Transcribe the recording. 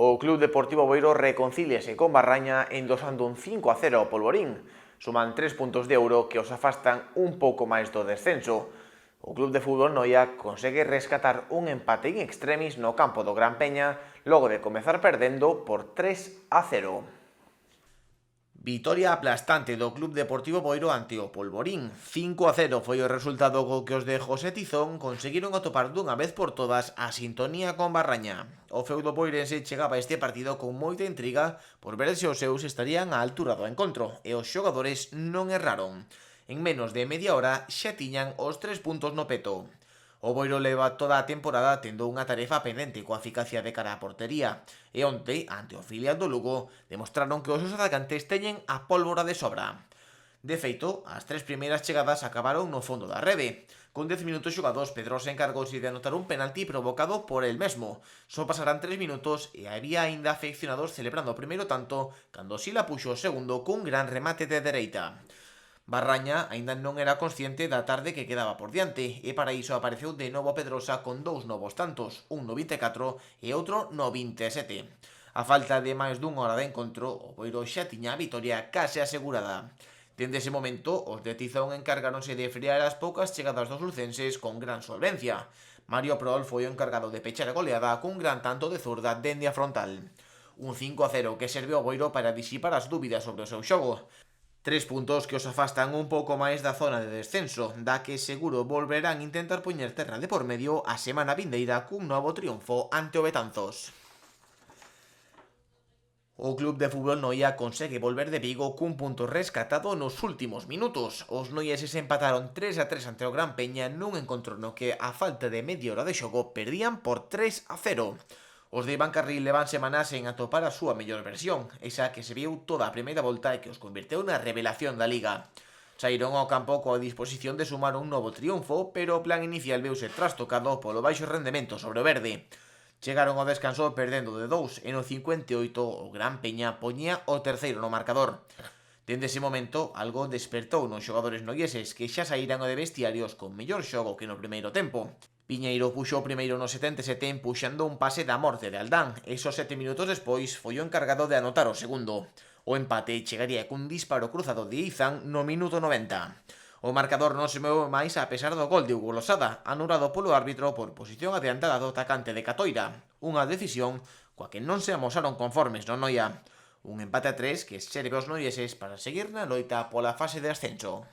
O Club Deportivo Boiro reconcíliase con Barraña endosando un 5-0 ao Polvorín. Suman 3 puntos de euro que os afastan un pouco máis do descenso. O Club de Fútbol Noia consegue rescatar un empate in extremis no campo do Gran Peña logo de comezar perdendo por 3-0. Vitoria aplastante do Club Deportivo Boiro ante o Polvorín. 5-0 foi o resultado co que os de José Tizón conseguiron atopar dunha vez por todas a sintonía con Barraña. O feudo boirense chegaba a este partido con moita intriga por ver se os seus estarían á altura do encontro, e os xogadores non erraron. En menos de media hora xa tiñan os 3 puntos no peto. O Boiro leva toda a temporada tendo unha tarefa pendente coa eficacia de cara á portería, e onte, ante o filial do Lugo, demostraron que os seus atacantes teñen a pólvora de sobra. De feito, as 3 primeiras chegadas acabaron no fondo da rede. Con 10 minutos xogados, Pedrosa encargouse de anotar un penalti provocado por el mesmo. Só pasarán 3 minutos e había aínda afeccionados celebrando o primeiro tanto cando Sila puxo o segundo cun gran remate de dereita. Barraña aínda non era consciente da tarde que quedaba por diante, e para iso apareceu de novo Pedrosa con 2 novos tantos, un no 24 e outro no 27. A falta de máis dunha hora de encontro, o Boiro xa tiña a vitoria case asegurada. Dende ese momento, os de Tizón encargáronse de frear as poucas chegadas dos lucenses con gran solvencia. Mario Prol foi o encargado de pechar a goleada cun gran tanto de zurda dende a frontal. Un 5-0 que serveu ao Boiro para disipar as dúbidas sobre o seu xogo. 3 puntos que os afastan un pouco máis da zona de descenso, da que seguro volverán intentar poñer terra de por medio a semana vindeira cun novo triunfo ante o Betanzos. O Club de Fútbol Noia consegue volver de Vigo cun punto rescatado nos últimos minutos. Os noieses empataron 3-3 ante o Gran Peña nun encontro no que, a falta de media hora de xogo, perdían por 3-0. Os de Iván Carril levan semanas en atopar a súa mellor versión, esa que se viu toda a primeira volta e que os converteu na revelación da Liga. Saíron ao campo coa disposición de sumar un novo triunfo, pero o plan inicial veuse trastocado polo baixo rendemento sobre o verde. Chegaron ao descanso perdendo de 2 e no 58 o Gran Peña poñía o terceiro no marcador. Dende ese momento, algo despertou nos xogadores noieses que xa saíran o de vestiarios con mellor xogo que no primeiro tempo. Piñeiro puxo o primeiro no 77 empuxando un pase da morte de Aldán, e só 7 minutos despois foi o encargado de anotar o segundo. O empate chegaría cun disparo cruzado de Izan no minuto 90. O marcador non se moveu máis a pesar do gol de Hugo Losada, anulado polo árbitro por posición adiantada do atacante de Catoira, unha decisión coa que non se amosaron conformes no Noia. Un empate a 3 que serve aos noieses para seguir na loita pola fase de ascenso.